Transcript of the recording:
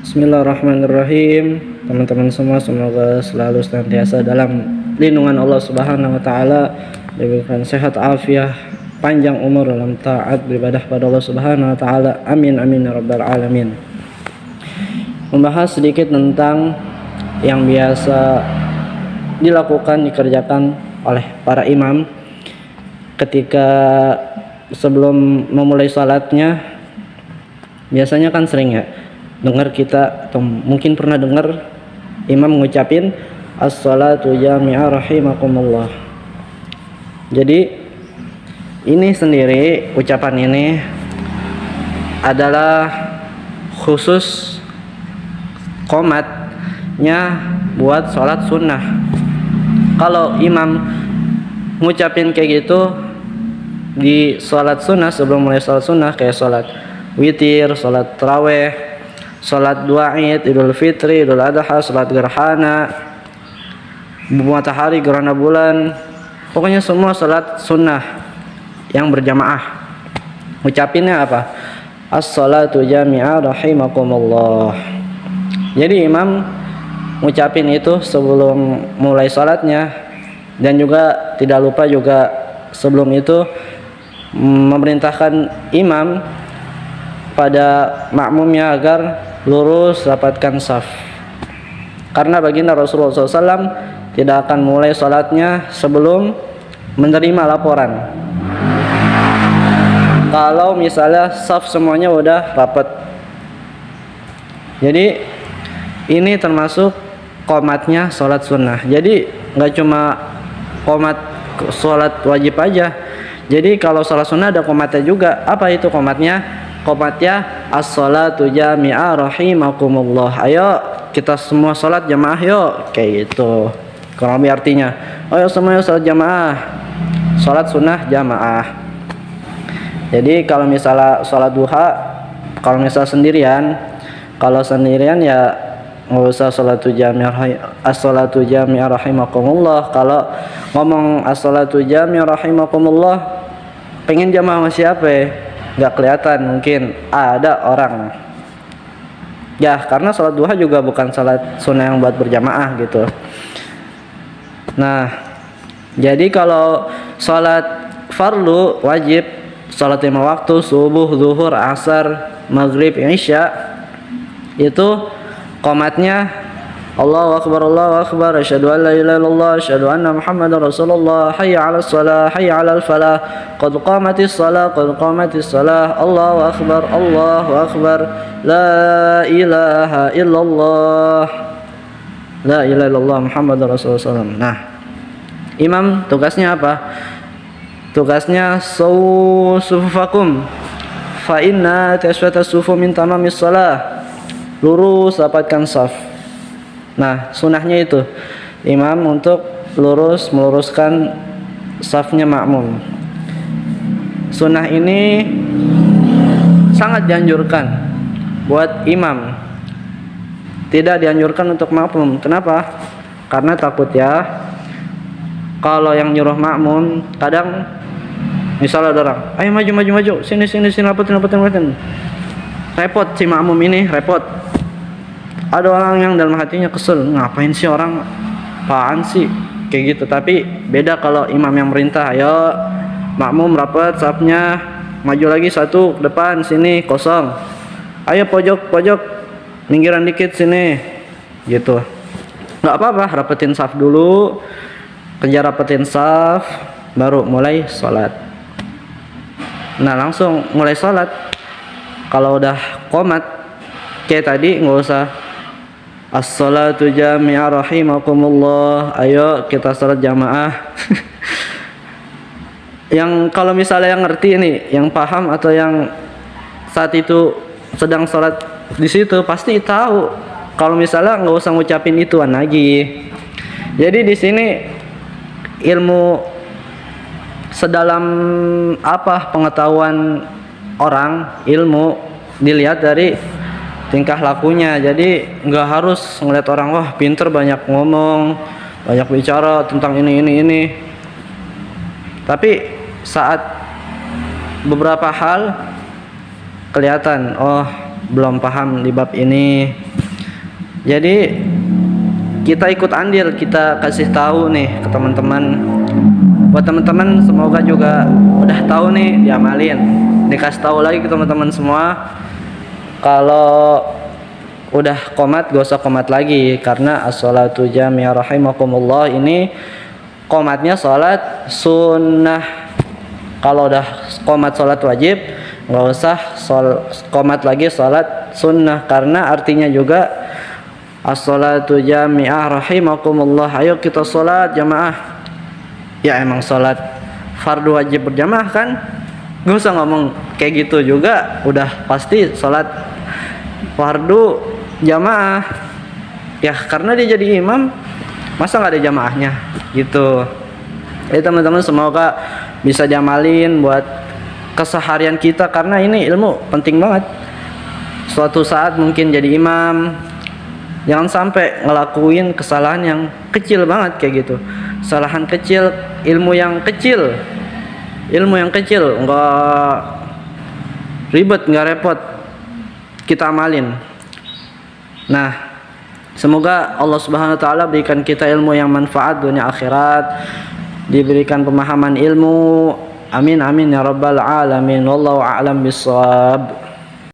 Bismillahirrahmanirrahim. Teman-teman semua semoga selalu senantiasa dalam lindungan Allah Subhanahu wa taala, diberikan sehat afiat, panjang umur dalam taat beribadah pada Allah Subhanahu wa taala. Amin amin ya rabbal alamin. Membahas sedikit tentang yang biasa dikerjakan oleh para imam ketika sebelum memulai salatnya. Biasanya kan sering ya dengar kita, atau mungkin pernah dengar imam mengucapin as-salatu jami'ah rahimakumullah. Jadi ini sendiri, ucapan ini adalah khusus qomatnya buat sholat sunnah. Kalau imam ngucapin kayak gitu di sholat sunnah, sebelum mulai sholat sunnah, kayak sholat witir, sholat taraweh, sholat dua Id, Idul Fitri, Idul Adha, sholat gerhana matahari, gerhana bulan, pokoknya semua sholat sunnah yang berjamaah, ucapinnya apa? As-salatu jami'ah rahimakumullah. Jadi imam ngucapin itu sebelum mulai sholatnya, dan juga tidak lupa juga sebelum itu memerintahkan imam pada makmumnya agar lurus rapatkan saf, karena baginda Rasulullah SAW tidak akan mulai sholatnya sebelum menerima laporan. Kalau misalnya saf semuanya udah rapat. Jadi ini termasuk qomatnya sholat sunnah. Jadi nggak cuma qomat sholat wajib aja. Jadi kalau sholat sunnah ada qomatnya juga. Apa itu qomatnya? Qomatnya as-salatu jami'ah rahimakumullah. Ayo kita semua sholat jamaah yuk, kayak gitu kurang lebih artinya. Ayo semuanya sholat jamaah, sholat sunnah jamaah. Jadi kalau misalnya sholat duha, kalau misalnya sendirian ya nggak usah as-salatu jami'ah rahimakumullah. Kalau ngomong as-salatu jami'ah rahimakumullah, pengen jamaah sama siapa ya? Nggak kelihatan, mungkin ada orang ya, karena sholat duha juga bukan sholat sunnah yang buat berjamaah gitu. Nah, jadi kalau sholat fardu wajib, sholat 5 waktu, subuh, zuhur, asar, maghrib, isya, itu qomatnya Allahu akbar, asyhadu an la ilaha illallah, asyhadu anna muhammadar rasulullah, hayya 'alas shalah, hayya 'alal falah, qad qamatis shalah, Allahu akbar, la ilaha illallah, muhammadar rasulullah. Nah, imam tugasnya apa? Tugasnya sufufakum fa inna taswatas sufu min tamamis shalah. Lurus rapatkan saf. Nah, sunnahnya itu imam untuk meluruskan safnya makmum. Sunnah ini sangat dianjurkan buat imam, tidak dianjurkan untuk makmum. Kenapa? Karena takut ya, kalau yang nyuruh makmum, kadang misalnya ada orang, ayo maju, sini rapatin. Repot si makmum ini, repot. Ada orang yang dalam hatinya kesel, ngapain sih orang, apaan sih, kayak gitu. Tapi beda kalau imam yang merintah, ayo makmum rapat safnya, maju lagi satu ke depan, sini kosong, ayo pojok minggiran dikit sini, gitu. Nggak apa-apa, rapetin saf dulu, kejar rapetin saf, baru mulai sholat. Nah, langsung mulai sholat. Kalau udah qomat kayak tadi, nggak usah as-salatu jami'ah rahimakumullah, ayo kita salat jamaah. Yang kalau misalnya yang ngerti ini, yang paham atau yang saat itu sedang salat di situ, pasti tahu kalau misalnya nggak usah ngucapin ituan lagi. Jadi di sini ilmu sedalam apa pengetahuan orang, ilmu dilihat dari tingkah lakunya. Jadi nggak harus ngeliat orang, wah pinter, banyak ngomong, banyak bicara tentang ini. Tapi saat beberapa hal kelihatan, oh belum paham di bab ini, Jadi kita ikut andil, kita kasih tahu nih ke teman-teman. Buat teman-teman semoga juga udah tahu nih, diamalin. Dikasih tahu lagi ke teman-teman semua, kalau udah qomat gak usah qomat lagi, karena as-sholatu jami'ah rahimakumullah ini qomatnya sholat sunnah. Kalau udah qomat sholat wajib, gak usah qomat lagi sholat sunnah, karena artinya juga as-sholatu jami'ah rahimakumullah. Ayo kita sholat jamaah. Ya emang sholat fardu wajib berjamaah kan, gak usah ngomong kayak gitu juga, udah pasti sholat fardu jamaah. Ya karena dia jadi imam, masa gak ada jamaahnya gitu. Jadi teman-teman semoga bisa diamalin buat keseharian kita, karena ini ilmu penting banget. Suatu saat mungkin jadi imam, jangan sampai ngelakuin kesalahan yang kecil banget kayak gitu. Kesalahan kecil, ilmu yang kecil, nggak ribet, nggak repot, kita amalin. Nah, semoga Allah Subhanahu wa taala berikan kita ilmu yang manfaat dunia akhirat, diberikan pemahaman ilmu. Amin amin ya rabbal alamin. Wallahu a'lam bissawab.